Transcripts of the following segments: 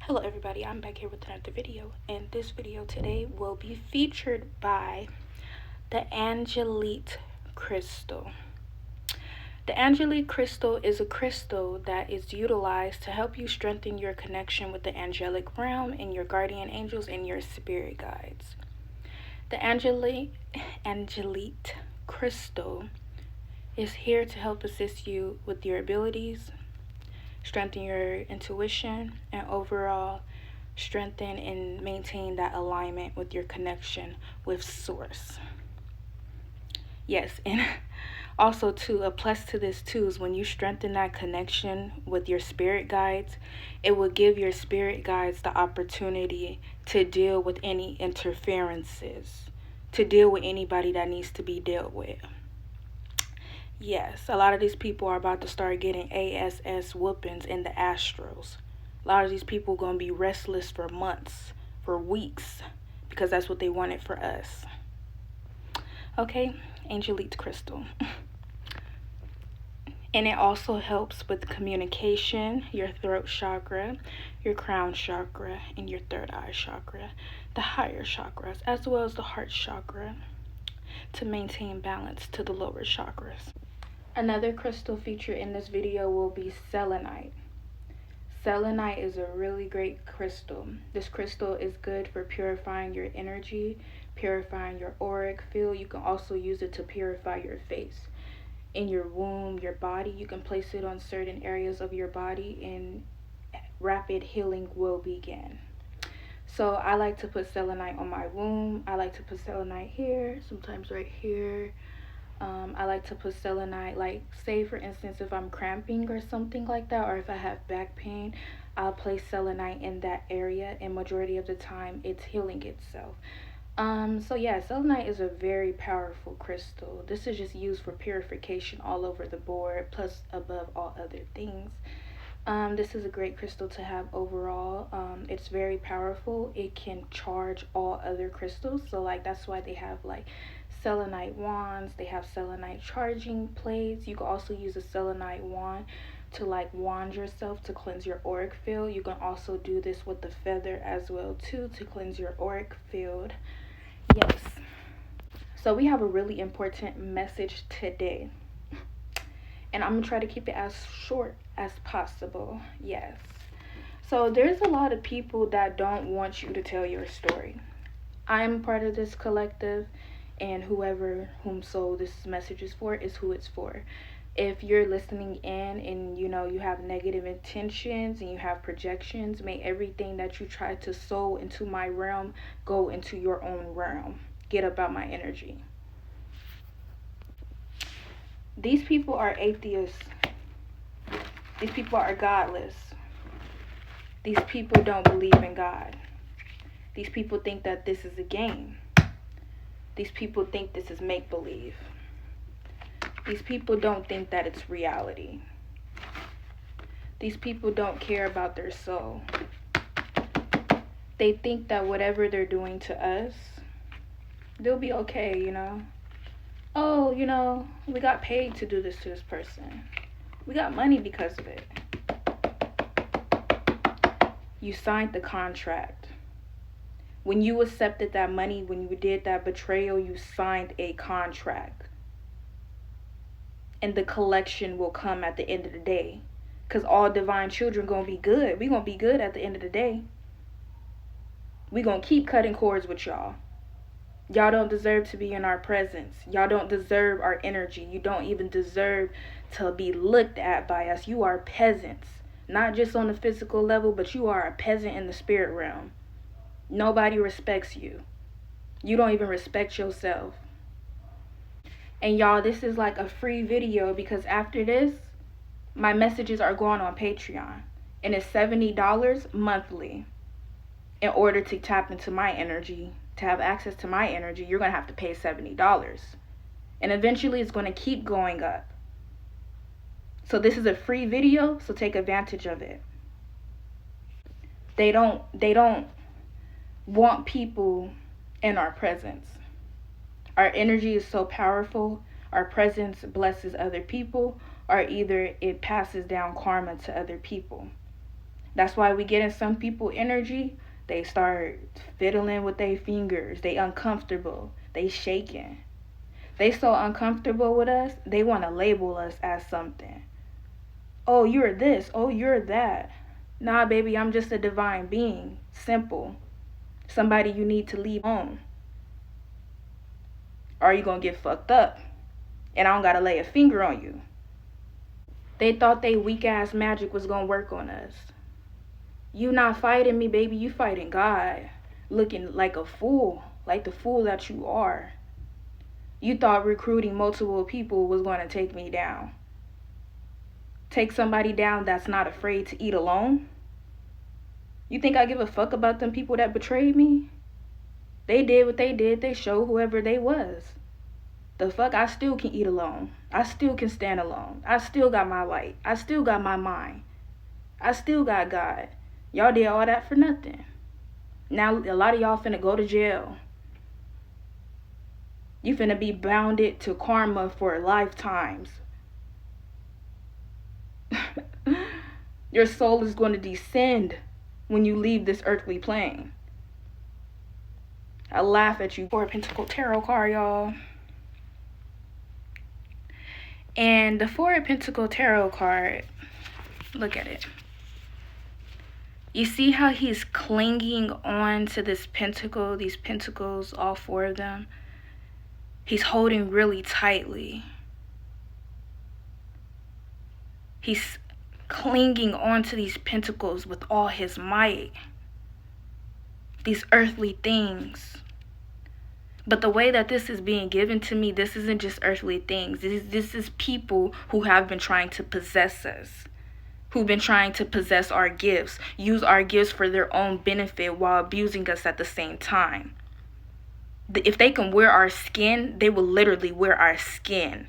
Hello everybody, I'm back here with another video, and this video today will be featured by the Angelite Crystal. The Angelite Crystal is a crystal that is utilized to help you strengthen your connection with the angelic realm and your guardian angels and your spirit guides. The Angelite Crystal is here to help assist you with your abilities, strengthen your intuition, and overall strengthen and maintain that alignment with your connection with source. Yes, and also too, a plus to this too is when you strengthen that connection with your spirit guides, it will give your spirit guides the opportunity to deal with any interferences, to deal with anybody that needs to be dealt with. Yes, a lot of these people are about to start getting ASS whoopings in the astrals. A lot of these people are going to be restless for months, for weeks, because that's what they wanted for us. Okay, Angelite Crystal. And it also helps with communication, your throat chakra, your crown chakra, and your third eye chakra, the higher chakras, as well as the heart chakra, to maintain balance to the lower chakras. Another crystal featured in this video will be selenite. Selenite is a really great crystal. This crystal is good for purifying your energy, purifying your auric field. You can also use it to purify your face. In your womb, your body, you can place it on certain areas of your body and rapid healing will begin. So I like to put selenite on my womb. I like to put selenite here, sometimes right here. I like to put selenite, like say for instance if I'm cramping or something like that, or if I have back pain, I'll place selenite in that area, and majority of the time it's healing itself. So yeah, selenite is a very powerful crystal. This is just used for purification all over the board, plus above all other things. This is a great crystal to have overall. It's very powerful. It can charge all other crystals, so like that's why they have like selenite wands, they have selenite charging plates. You can also use a selenite wand to like wand yourself to cleanse your auric field. You can also do this with the feather as well too, to cleanse your auric field. Yes, so we have a really important message today, and I'm gonna try to keep it as short as possible. Yes, so there's a lot of people that don't want you to tell your story. I'm part of this collective, and whom so this message is for is who it's for. If you're listening in and you know you have negative intentions and you have projections, may everything that you try to sow into my realm go into your own realm. Get about my energy. These people are atheists. These people are godless. These people don't believe in God. These people think that this is a game. These people think this is make-believe. These people don't think that it's reality. These people don't care about their soul. They think that whatever they're doing to us, they'll be okay, you know. Oh, you know, we got paid to do this to this person. We got money because of it. You signed the contract. When you accepted that money, when you did that betrayal, you signed a contract. And the collection will come at the end of the day. Because all divine children going to be good. We going to be good at the end of the day. We going to keep cutting cords with y'all. Y'all don't deserve to be in our presence. Y'all don't deserve our energy. You don't even deserve to be looked at by us. You are peasants. Not just on the physical level, but you are a peasant in the spirit realm. Nobody respects you. You don't even respect yourself. And y'all, this is like a free video because after this, my messages are going on Patreon. And it's $70 monthly. In order to tap into my energy, to have access to my energy, you're going to have to pay $70. And eventually it's going to keep going up. So this is a free video, so take advantage of it. They don't want people in our presence. Our energy is so powerful. Our presence blesses other people, or either it passes down karma to other people. That's why we get in some people energy. They start fiddling with their fingers. They uncomfortable. They shaking. They so uncomfortable with us, they want to label us as something. Oh, you're this. Oh, you're that. Nah, baby, I'm just a divine being. Simple. Somebody you need to leave home. Or you gonna get fucked up. And I don't gotta lay a finger on you. They thought they weak ass magic was gonna work on us. You not fighting me, baby. You fighting God. Looking like a fool. Like the fool that you are. You thought recruiting multiple people was gonna take me down. Take somebody down that's not afraid to eat alone? You think I give a fuck about them people that betrayed me? They did what they did. They showed whoever they was. The fuck, I still can eat alone. I still can stand alone. I still got my light. I still got my mind. I still got God. Y'all did all that for nothing. Now a lot of y'all finna go to jail. You finna be bounded to karma for lifetimes. Your soul is going to descend when you leave this earthly plane. I laugh at you. Four of Pentacles tarot card, y'all. And the Four of Pentacles tarot card, look at it. You see how he's clinging on to this pentacle, these pentacles, all four of them? He's holding really tightly. He's clinging onto these pentacles with all his might. These earthly things. But the way that this is being given to me, this isn't just earthly things. This is people who have been trying to possess us. Who've been trying to possess our gifts. Use our gifts for their own benefit while abusing us at the same time. If they can wear our skin, they will literally wear our skin.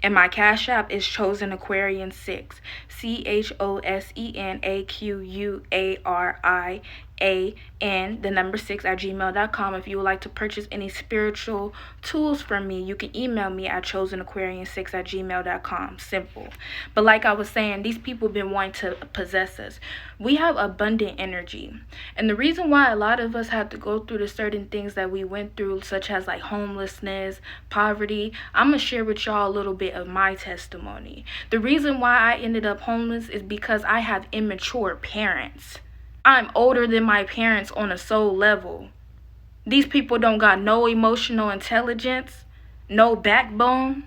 And my Cash App is Chosen Aquarian 6. CHOSENAQUARIAN, the number 6 at gmail.com. If you would like to purchase any spiritual tools from me, you can email me at chosenaquarian6 at gmail.com. Simple. But like I was saying, these people have been wanting to possess us. We have abundant energy. And the reason why a lot of us have to go through the certain things that we went through, such as like homelessness, poverty, I'm going to share with y'all a little bit of my testimony. The reason why I ended up homeless is because I have immature parents. I'm older than my parents on a soul level. These people don't got no emotional intelligence, no backbone.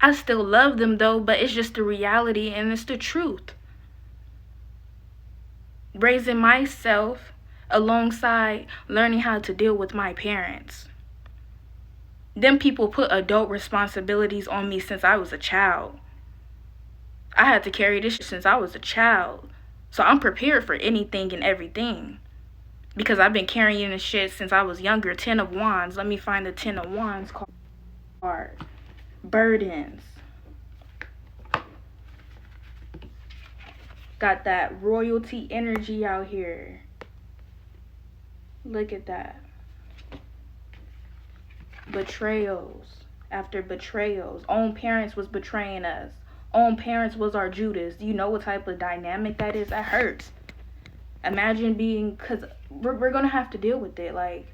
I still love them though, but it's just the reality and it's the truth. Raising myself alongside learning how to deal with my parents. Them people put adult responsibilities on me since I was a child. I had to carry this shit since I was a child. So I'm prepared for anything and everything. Because I've been carrying this shit since I was younger. 10 of Wands. Let me find the 10 of Wands card. Burdens. Got that royalty energy out here. Look at that. Betrayals after betrayals. Own parents was betraying us. Own parents was our Judas. Do you know what type of dynamic that is? That hurts. Imagine being, because we're gonna have to deal with it. Like,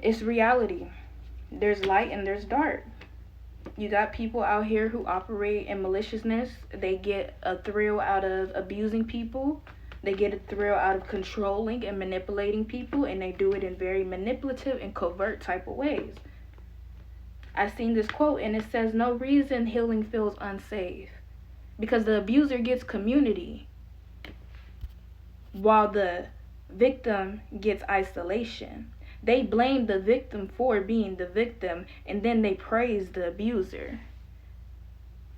it's reality. There's light and there's dark. You got people out here who operate in maliciousness. They get a thrill out of abusing people. They get a thrill out of controlling and manipulating people, and they do it in very manipulative and covert type of ways. I seen this quote and it says, no reason healing feels unsafe. Because the abuser gets community while the victim gets isolation. They blame the victim for being the victim and then they praise the abuser.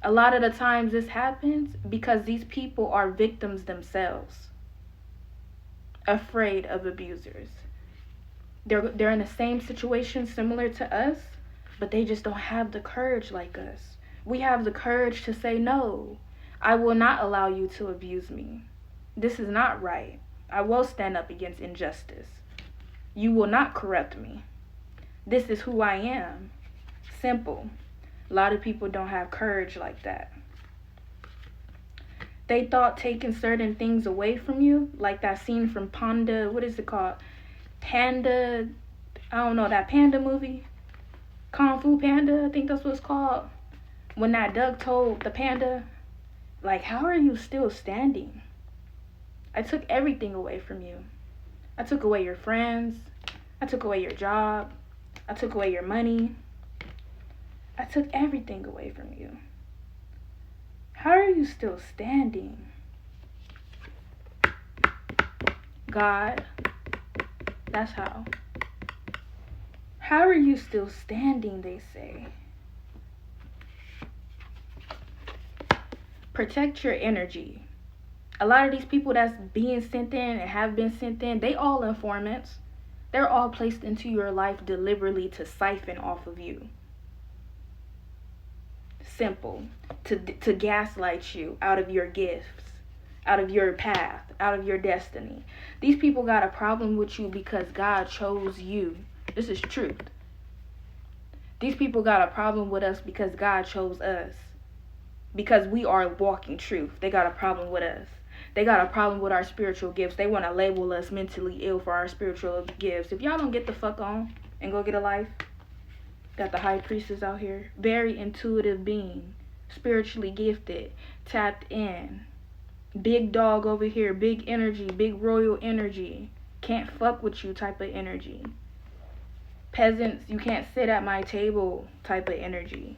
A lot of the times this happens because these people are victims themselves, afraid of abusers. They're in the same situation similar to us, but they just don't have the courage like us. We have the courage to say, no, I will not allow you to abuse me. This is not right. I will stand up against injustice. You will not corrupt me. This is who I am. Simple. A lot of people don't have courage like that. They thought taking certain things away from you, like that scene from Panda, what is it called? Panda, I don't know, that Panda movie? Kung Fu Panda, I think that's what it's called. When that Doug told the panda, like, how are you still standing? I took everything away from you. I took away your friends. I took away your job. I took away your money. I took everything away from you. How are you still standing? God, that's how. How are you still standing, they say. Protect your energy. A lot of these people that's being sent in and have been sent in, they all informants. They're all placed into your life deliberately to siphon off of you. Simple. To gaslight you out of your gifts, out of your path, out of your destiny. These people got a problem with you because God chose you. This is truth. These people got a problem with us because God chose us. Because we are walking truth. They got a problem with us. They got a problem with our spiritual gifts. They want to label us mentally ill for our spiritual gifts. If y'all don't get the fuck on and go get a life, got the high priestess out here. Very intuitive being. Spiritually gifted. Tapped in. Big dog over here. Big energy. Big royal energy. Can't fuck with you type of energy. Peasants, you can't sit at my table type of energy.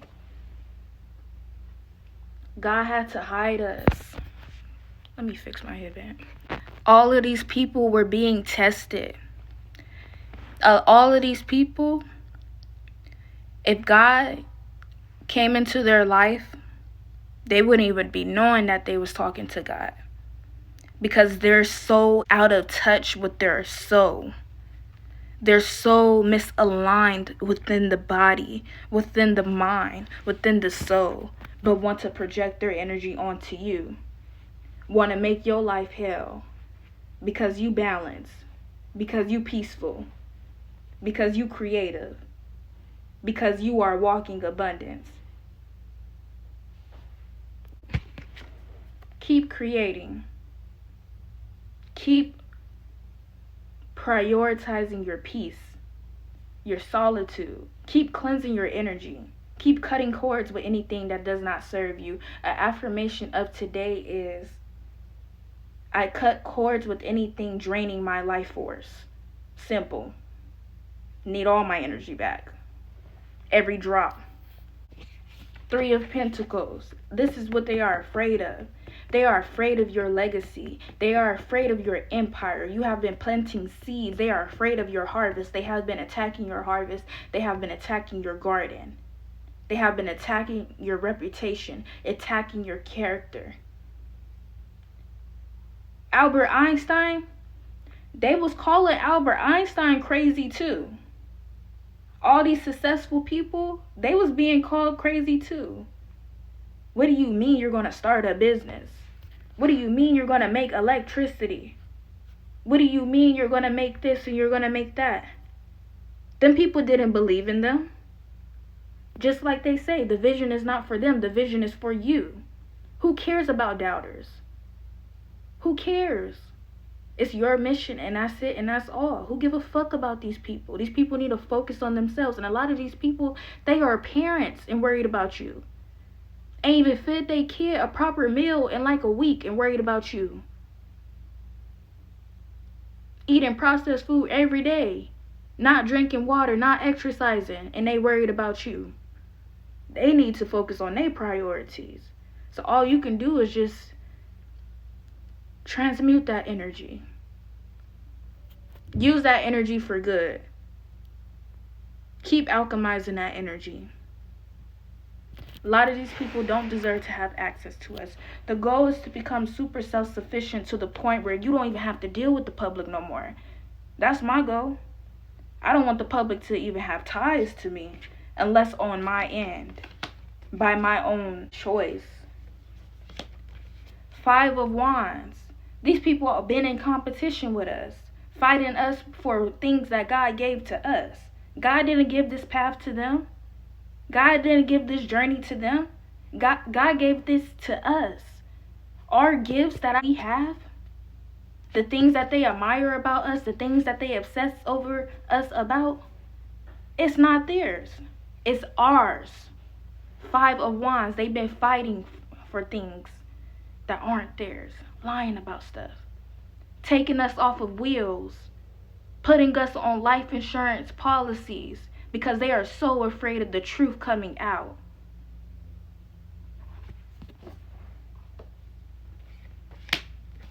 God had to hide us. Let me fix my headband. All of these people were being tested. All of these people, if God came into their life, they wouldn't even be knowing that they was talking to God. Because they're so out of touch with their soul. They're so misaligned within the body, within the mind, within the soul, but want to project their energy onto you. Want to make your life hell because you balance, because you peaceful, because you creative, because you are walking abundance. Keep creating. Keep prioritizing your peace, your solitude. Keep cleansing your energy. Keep cutting cords with anything that does not serve you. An affirmation of today is, I cut cords with anything draining my life force. Simple. Need all my energy back. Every drop. 3 of Pentacles. This is what they are afraid of. They are afraid of your legacy. They are afraid of your empire. You have been planting seeds. They are afraid of your harvest. They have been attacking your harvest. They have been attacking your garden. They have been attacking your reputation, attacking your character. Albert Einstein, they was calling Albert Einstein crazy too. All these successful people, they was being called crazy too. What do you mean you're going to start a business? What do you mean you're going to make electricity? What do you mean you're going to make this and you're going to make that? Them people didn't believe in them. Just like they say, the vision is not for them, the vision is for you. Who cares about doubters? Who cares? It's your mission and that's it and that's all. Who give a fuck about these people? These people need to focus on themselves. And a lot of these people, they are parents and worried about you. Ain't even fed their kid a proper meal in like a week and worried about you. Eating processed food every day. Not drinking water, not exercising, and they worried about you. They need to focus on their priorities. So all you can do is just transmute that energy. Use that energy for good. Keep alchemizing that energy. A lot of these people don't deserve to have access to us. The goal is to become super self-sufficient to the point where you don't even have to deal with the public no more. That's my goal. I don't want the public to even have ties to me unless on my end, by my own choice. 5 of Wands. These people have been in competition with us, fighting us for things that God gave to us. God didn't give this path to them. God didn't give this journey to them. God gave this to us. Our gifts that we have, the things that they admire about us, the things that they obsess over us about, it's not theirs. It's ours. Five of Wands, they've been fighting for things that aren't theirs, lying about stuff, taking us off of wheels, putting us on life insurance policies because they are so afraid of the truth coming out.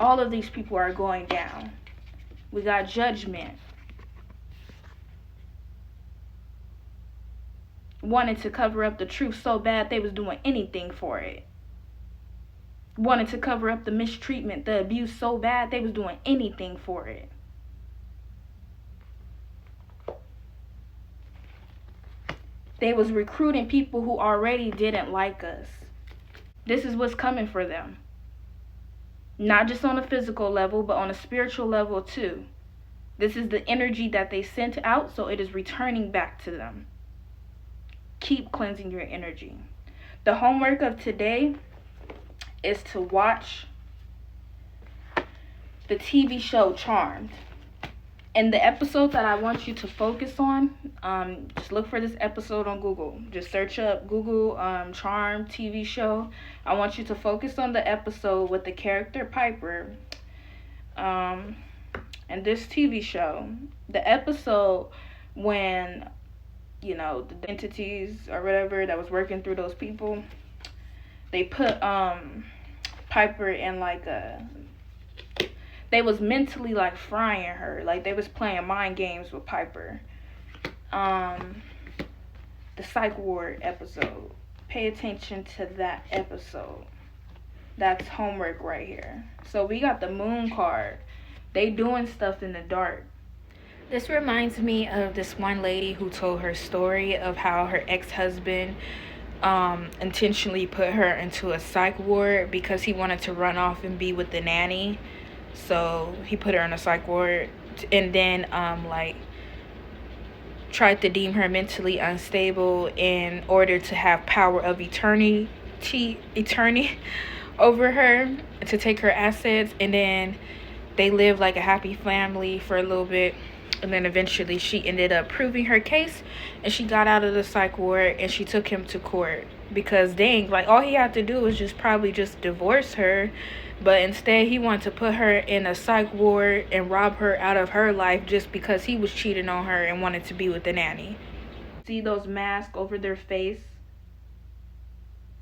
All of these people are going down. We got Judgment. Wanted to cover up the truth so bad they was doing anything for it. Wanted to cover up the mistreatment, the abuse so bad they was doing anything for it. They was recruiting people who already didn't like us. This is what's coming for them. Not just on a physical level, but on a spiritual level too. This is the energy that they sent out, so it is returning back to them. Keep cleansing your energy. The homework of today is to watch the TV show Charmed. And the episode that I want you to focus on, just look for this episode on Google. Just search up Google Charmed TV show. I want you to focus on the episode with the character Piper. And this TV show, the episode when, you know, the entities or whatever that was working through those people, they put Piper in like they was mentally like frying her, like they was playing mind games with Piper. The psych ward episode, pay attention to that episode. That's homework right here. So we got the Moon card. They doing stuff in the dark. This reminds me of this one lady who told her story of how her ex-husband intentionally put her into a psych ward because he wanted to run off and be with the nanny. So he put her in a psych ward and then like tried to deem her mentally unstable in order to have power of attorney over her, to take her assets. And then they lived like a happy family for a little bit, and then eventually she ended up proving her case and she got out of the psych ward and she took him to court because dang, like all he had to do was probably just divorce her. But instead, he wanted to put her in a psych ward and rob her out of her life just because he was cheating on her and wanted to be with the nanny. See those masks over their face?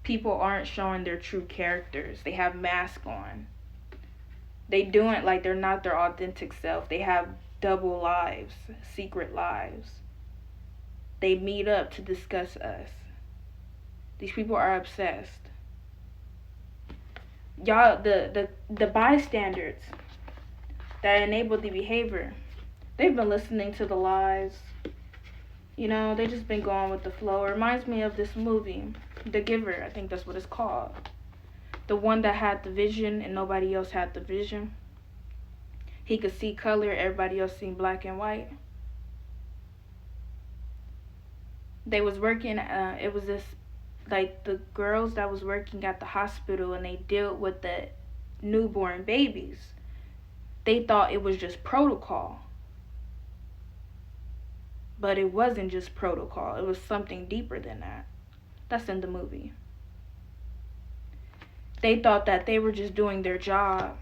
People aren't showing their true characters. They have masks on. They do it like they're not their authentic self. They have double lives, secret lives. They meet up to discuss us. These people are obsessed. Y'all, the bystanders that enable the behavior, they've been listening to the lies. You know, they just been going with the flow. It reminds me of this movie, The Giver. I think that's what it's called. The one that had the vision and nobody else had the vision. He could see color, everybody else seen black and white. They was working, it was this, like the girls that was working at the hospital, and they dealt with the newborn babies. They thought it was just protocol. But it wasn't just protocol. It was something deeper than that. That's in the movie. They thought that they were just doing their job.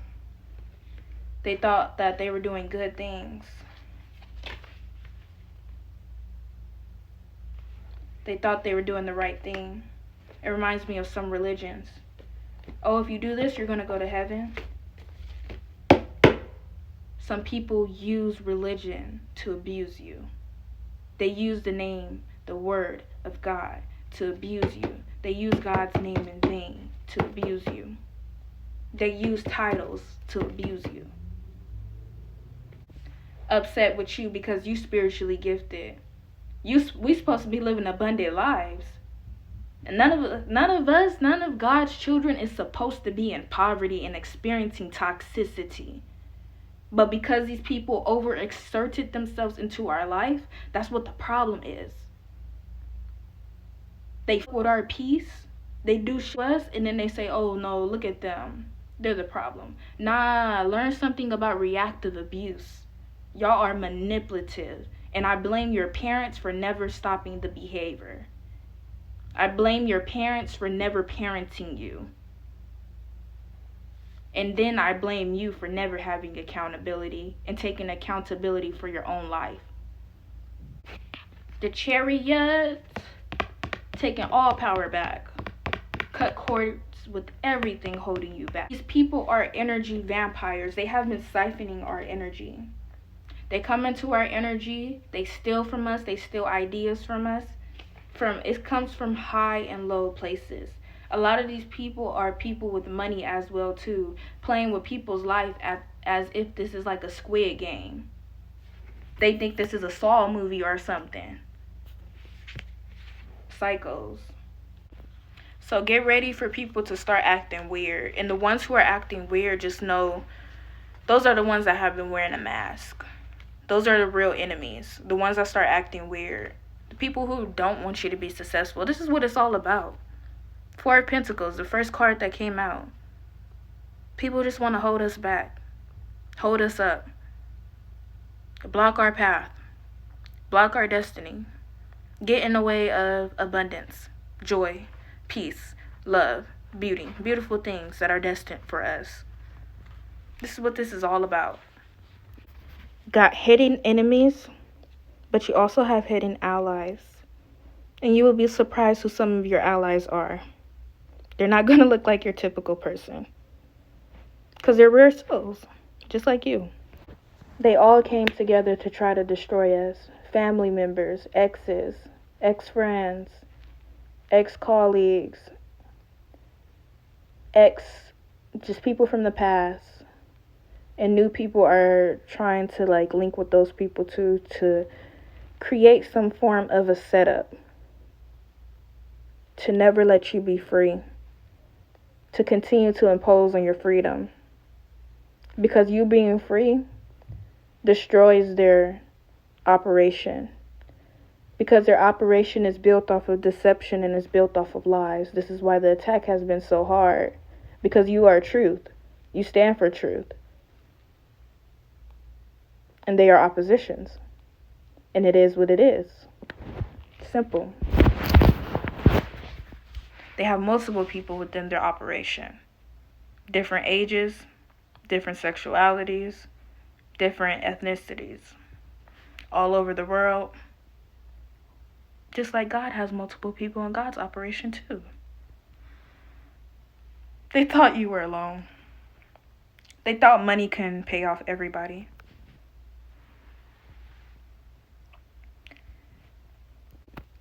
They thought that they were doing good things. They thought they were doing the right thing. It reminds me of some religions. Oh, if you do this, you're going to go to heaven. Some people use religion to abuse you. They use the name, the word of God to abuse you. They use God's name in vain to abuse you. They use titles to abuse you. Upset with you because you spiritually gifted. We supposed to be living abundant lives. And none of God's children is supposed to be in poverty and experiencing toxicity. But because these people overexerted themselves into our life, that's what the problem is. They with our peace, they do us, and then they say, oh no, look at them. They're the problem. Nah, learn something about reactive abuse. Y'all are manipulative, and I blame your parents for never stopping the behavior. I blame your parents for never parenting you. And then I blame you for never having accountability and taking accountability for your own life. The Chariot, taking all power back. Cut cords with everything holding you back. These people are energy vampires. They have been siphoning our energy. They come into our energy, they steal from us, they steal ideas from us. It comes from high and low places. A lot of these people are people with money as well too, playing with people's life as if this is like a Squid Game. They think this is a Saw movie or something. Psychos. So get ready for people to start acting weird. And the ones who are acting weird, just know those are the ones that have been wearing a mask. Those are the real enemies. The ones that start acting weird. The people who don't want you to be successful. This is what it's all about. Four of Pentacles, the first card that came out. People just want to hold us back. Hold us up. Block our path. Block our destiny. Get in the way of abundance, joy, peace, love, beauty. Beautiful things that are destined for us. This is what this is all about. Got hidden enemies, but you also have hidden allies. And you will be surprised who some of your allies are. They're not going to look like your typical person. Because they're rare souls, just like you. They all came together to try to destroy us. Family members, exes, ex-friends, ex-colleagues, just people from the past. And new people are trying to link with those people too to create some form of a setup to never let you be free, to continue to impose on your freedom. Because you being free destroys their operation. Because their operation is built off of deception and is built off of lies. This is why the attack has been so hard. Because you are truth. You stand for truth. And they are oppositions. And it is what it is. Simple. They have multiple people within their operation. Different ages, different sexualities, different ethnicities. All over the world. Just like God has multiple people in God's operation too. They thought you were alone. They thought money can pay off everybody.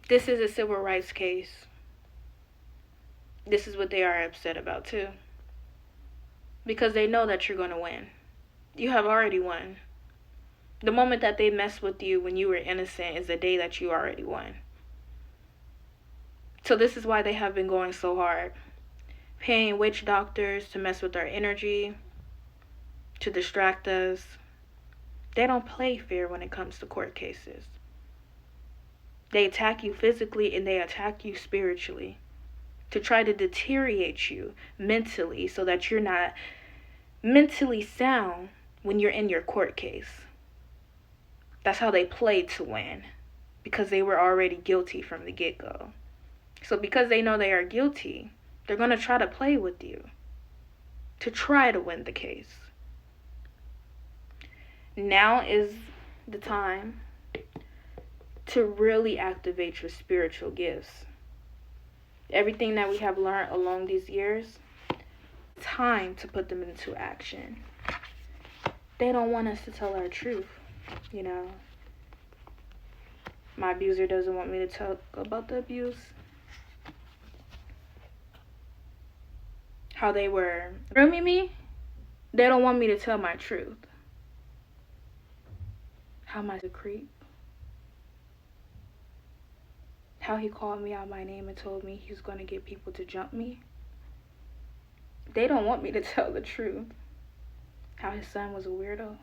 This is a civil rights case. This is what they are upset about too. Because they know that you're going to win. You have already won. The moment that they messed with you when you were innocent is the day that you already won. So this is why they have been going so hard. Paying witch doctors to mess with our energy, to distract us. They don't play fair when it comes to court cases. They attack you physically and they attack you spiritually to try to deteriorate you mentally so that you're not mentally sound when you're in your court case. That's how they play to win, because they were already guilty from the get-go. So because they know they are guilty, they're going to try to play with you to try to win the case. Now is the time to really activate your spiritual gifts. Everything that we have learned along these years, time to put them into action. They don't want us to tell our truth, you know. My abuser doesn't want me to talk about the abuse. How they were grooming me. They don't want me to tell my truth. How am I a creep? How he called me out my name and told me he was going to get people to jump me. They don't want me to tell the truth. How his son was a weirdo.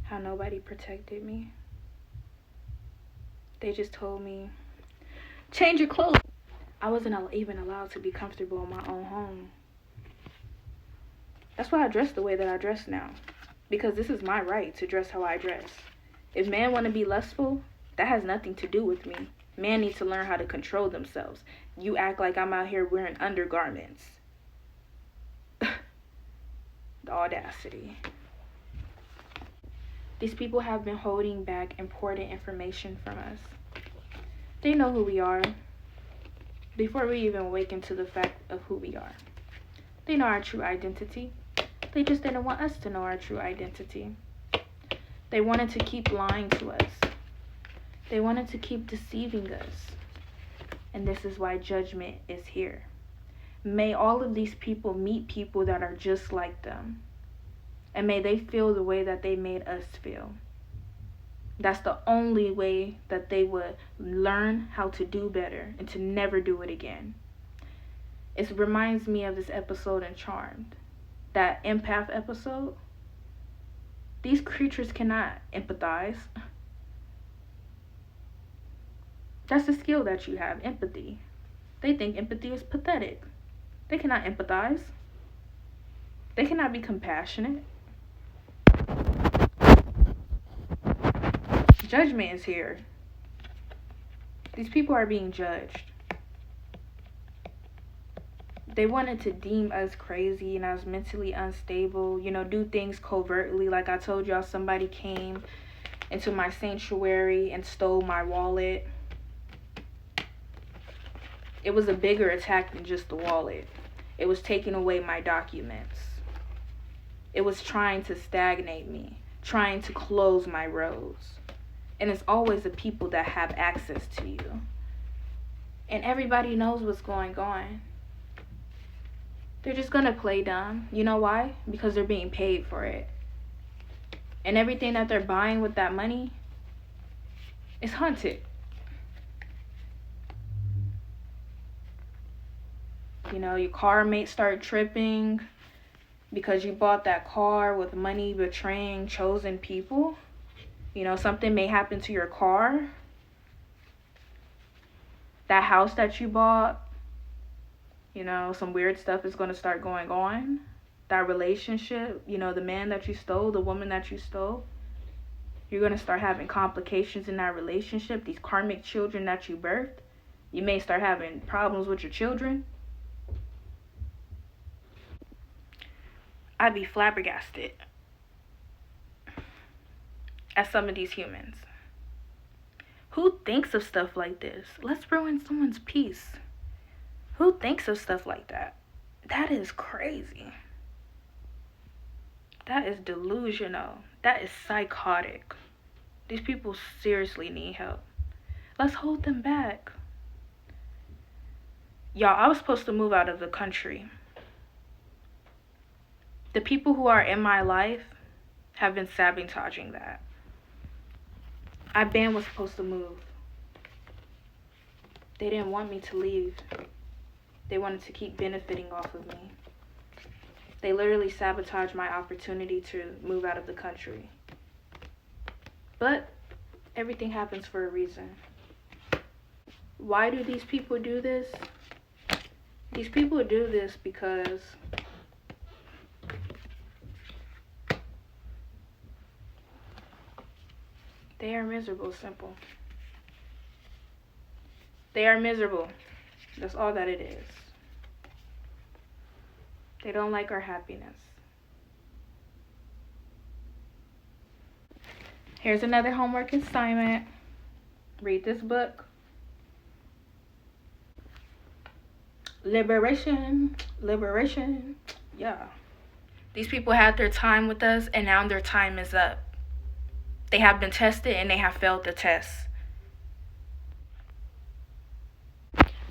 How nobody protected me. They just told me, change your clothes. I wasn't even allowed to be comfortable in my own home. That's why I dress the way that I dress now. Because this is my right to dress how I dress. If men want to be lustful, that has nothing to do with me. Men need to learn how to control themselves. You act like I'm out here wearing undergarments. The audacity. These people have been holding back important information from us. They know who we are before we even awaken to the fact of who we are. They know our true identity. They just didn't want us to know our true identity. They wanted to keep lying to us. They wanted to keep deceiving us. And this is why judgment is here. May all of these people meet people that are just like them. And may they feel the way that they made us feel. That's the only way that they would learn how to do better and to never do it again. It reminds me of this episode in Charmed. That empath episode. These creatures cannot empathize. That's a skill that you have, empathy. They think empathy is pathetic. They cannot empathize. They cannot be compassionate. Judgment is here. These people are being judged. They wanted to deem us crazy and us mentally unstable, do things covertly. Like I told y'all, somebody came into my sanctuary and stole my wallet. It was a bigger attack than just the wallet. It was taking away my documents. It was trying to stagnate me, trying to close my roads. And it's always the people that have access to you. And everybody knows what's going on. They're just going to play dumb. You know why? Because they're being paid for it. And everything that they're buying with that money is hunted. Your car may start tripping because you bought that car with money betraying chosen people. Something may happen to your car. That house that you bought, some weird stuff is going to start going on. That relationship, the man that you stole, the woman that you stole, you're going to start having complications in that relationship. These karmic children that you birthed, you may start having problems with your children. I'd be flabbergasted at some of these humans. Who thinks of stuff like this? Let's ruin someone's peace. Who thinks of stuff like that? That is crazy. That is delusional. That is psychotic. These people seriously need help. Let's hold them back. Y'all, I was supposed to move out of the country. The people who are in my life have been sabotaging that. I was supposed to move. They didn't want me to leave. They wanted to keep benefiting off of me. They literally sabotaged my opportunity to move out of the country. But everything happens for a reason. Why do these people do this? These people do this because they are miserable, simple. They are miserable. That's all that it is. They don't like our happiness. Here's another homework assignment. Read this book. Liberation. Liberation. Yeah. These people had their time with us, and now their time is up. They have been tested, and they have failed the test.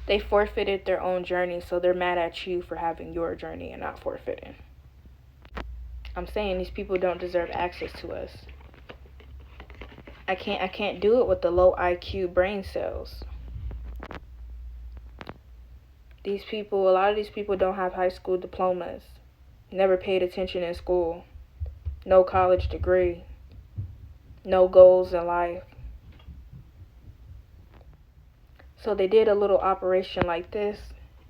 They forfeited their own journey, so they're mad at you for having your journey and not forfeiting. I'm saying these people don't deserve access to us. I can't do it with the low IQ brain cells. A lot of these people don't have high school diplomas, never paid attention in school, no college degree, no goals in life. So they did a little operation like this,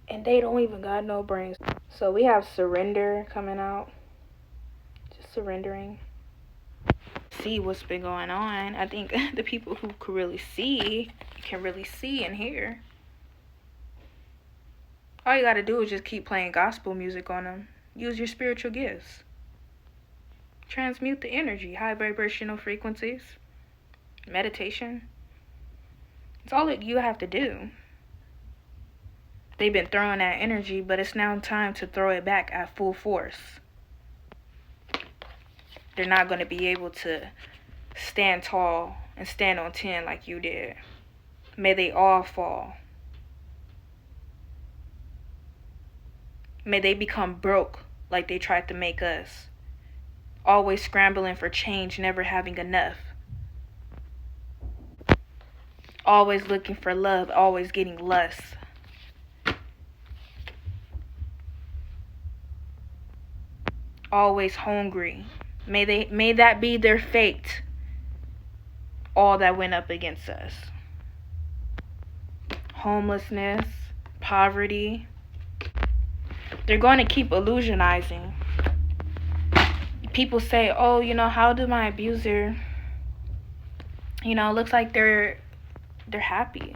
and they don't even got no brains. So we have surrender coming out. Just surrendering. See what's been going on. I think the people who can really see and hear. All you gotta do is just keep playing gospel music on them. Use your spiritual gifts. Transmute the energy, high vibrational frequencies. Meditation. It's all that you have to do. They've been throwing that energy, but it's now time to throw it back at full force. They're not going to be able to stand tall and stand on 10 like you did. May they all fall. May they become broke like they tried to make us. Always scrambling for change, never having enough. Always looking for love, always getting less. Always hungry. May that be their fate. All that went up against us. Homelessness, poverty. They're going to keep illusionizing. People say, oh, how do my abuser, looks like they're happy.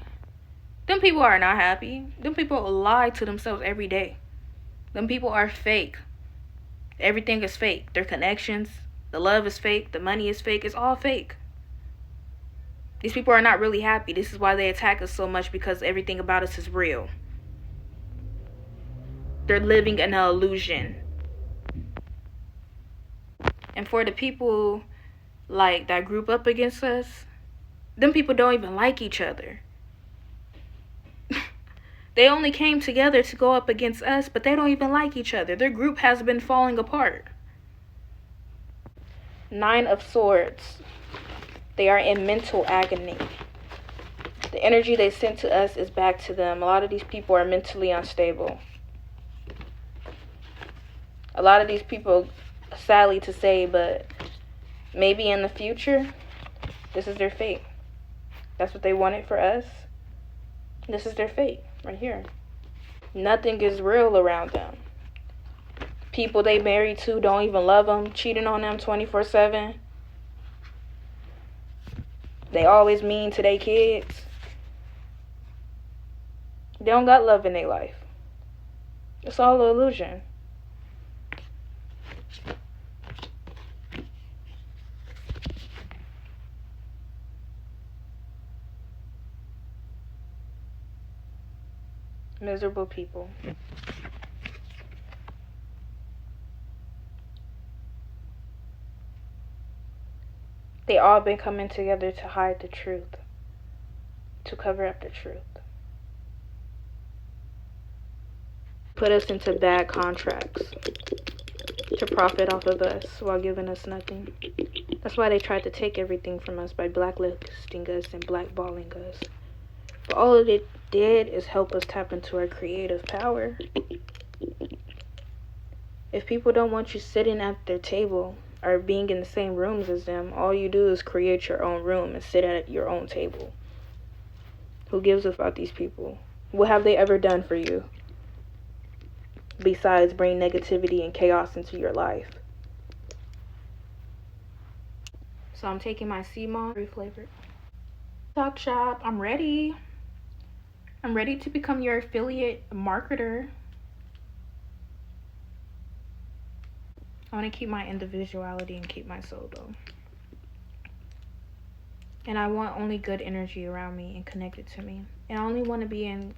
Them people are not happy. Them people lie to themselves every day. Them people are fake. Everything is fake. Their connections, the love is fake, the money is fake. It's all fake. These people are not really happy. This is why they attack us so much, because everything about us is real. They're living in an illusion. And for the people that group up against us, them people don't even like each other. They only came together to go up against us, but they don't even like each other. Their group has been falling apart. 9 of Swords. They are in mental agony. The energy they sent to us is back to them. A lot of these people are mentally unstable. A lot of these people, sadly to say, but maybe in the future, this is their fate. That's what they wanted for us. This is their fate right here. Nothing is real around them. People they married to don't even love them, cheating on them 24/7. They always mean to their kids. They don't got love in their life. It's all an illusion. Miserable people. They all been coming together to hide the truth, to cover up the truth. Put us into bad contracts to profit off of us while giving us nothing. That's why they tried to take everything from us by blacklisting us and blackballing us. But all it did is help us tap into our creative power. If people don't want you sitting at their table or being in the same rooms as them, all you do is create your own room and sit at your own table. Who gives a fuck about these people? What have they ever done for you besides bring negativity and chaos into your life? So I'm taking my sea moss flavored Talk Shop. I'm ready. I'm ready to become your affiliate marketer. I want to keep my individuality and keep my soul though. And I want only good energy around me and connected to me. And I only want to be in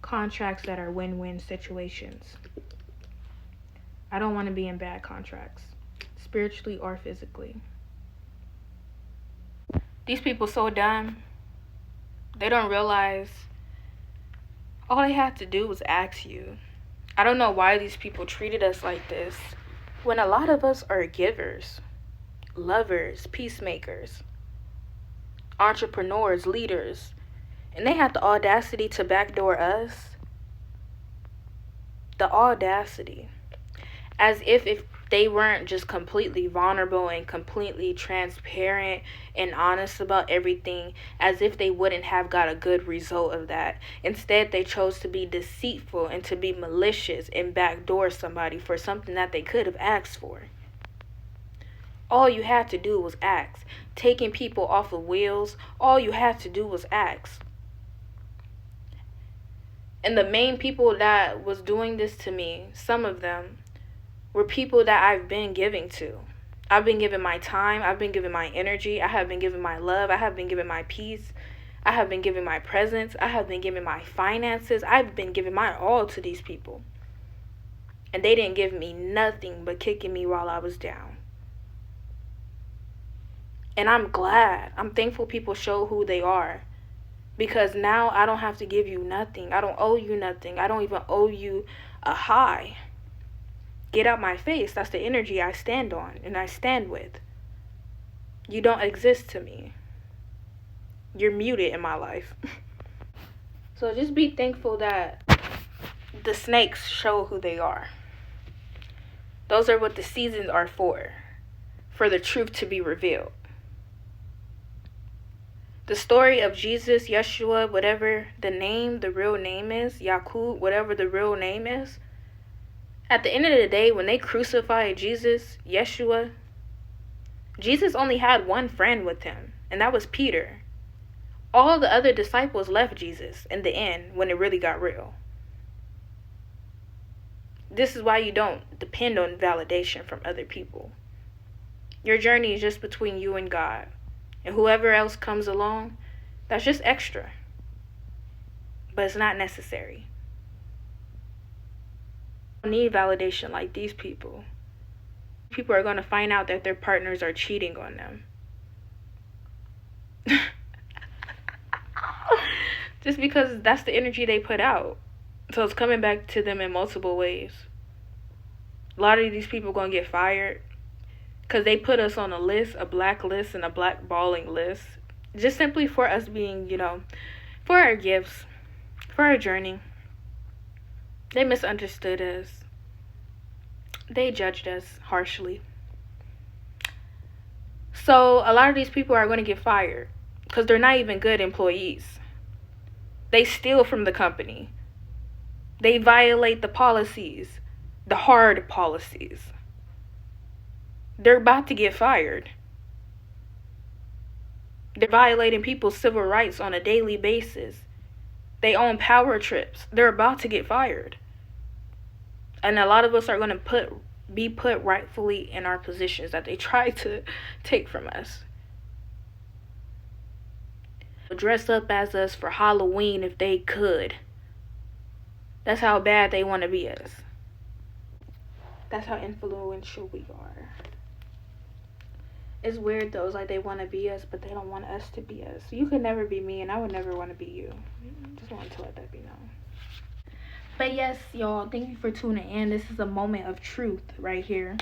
contracts that are win-win situations. I don't want to be in bad contracts, spiritually or physically. These people so dumb. They don't realize all they had to do was ask you. I don't know why these people treated us like this, when a lot of us are givers, lovers, peacemakers, entrepreneurs, leaders, and they had the audacity to backdoor us. The audacity. As if they weren't just completely vulnerable and completely transparent and honest about everything, as if they wouldn't have got a good result of that. Instead, they chose to be deceitful and to be malicious and backdoor somebody for something that they could have asked for. All you had to do was ask. Taking people off of wheels, all you had to do was ask. And the main people that was doing this to me, some of them, were people that I've been giving to. I've been giving my time. I've been giving my energy. I have been giving my love. I have been giving my peace. I have been giving my presence. I have been giving my finances. I've been giving my all to these people. And they didn't give me nothing but kicking me while I was down. And I'm glad. I'm thankful people show who they are. Because now I don't have to give you nothing. I don't owe you nothing. I don't even owe you a hi. Get out my face. That's the energy I stand on and I stand with. You don't exist to me. You're muted in my life. So just be thankful that the snakes show who they are. Those are what the seasons are for the truth to be revealed. The story of Jesus, Yeshua, whatever the real name is, Yaqub, whatever the real name is, at the end of the day, when they crucified Jesus, Yeshua, Jesus only had one friend with him, and that was Peter. All the other disciples left Jesus in the end when it really got real. This is why you don't depend on validation from other people. Your journey is just between you and God. And whoever else comes along, that's just extra. But it's not necessary. Need validation like these people. People are going to find out that their partners are cheating on them. Just because that's the energy they put out. So it's coming back to them in multiple ways. A lot of these people are going to get fired because they put us on a list, a blacklist and a blackballing list. Just simply for us being, for our gifts, for our journey. They misunderstood us. They judged us harshly. So a lot of these people are going to get fired because they're not even good employees. They steal from the company. They violate the policies, the hard policies. They're about to get fired. They're violating people's civil rights on a daily basis. They own power trips. They're about to get fired. And a lot of us are going to be put rightfully in our positions that they try to take from us. Dress up as us for Halloween if they could. That's how bad they want to be us. That's how influential we are. It's weird though. It's like they want to be us, but they don't want us to be us. You could never be me, and I would never want to be you. Just wanted to let that be known. But yes, y'all, thank you for tuning in. This is a moment of truth right here.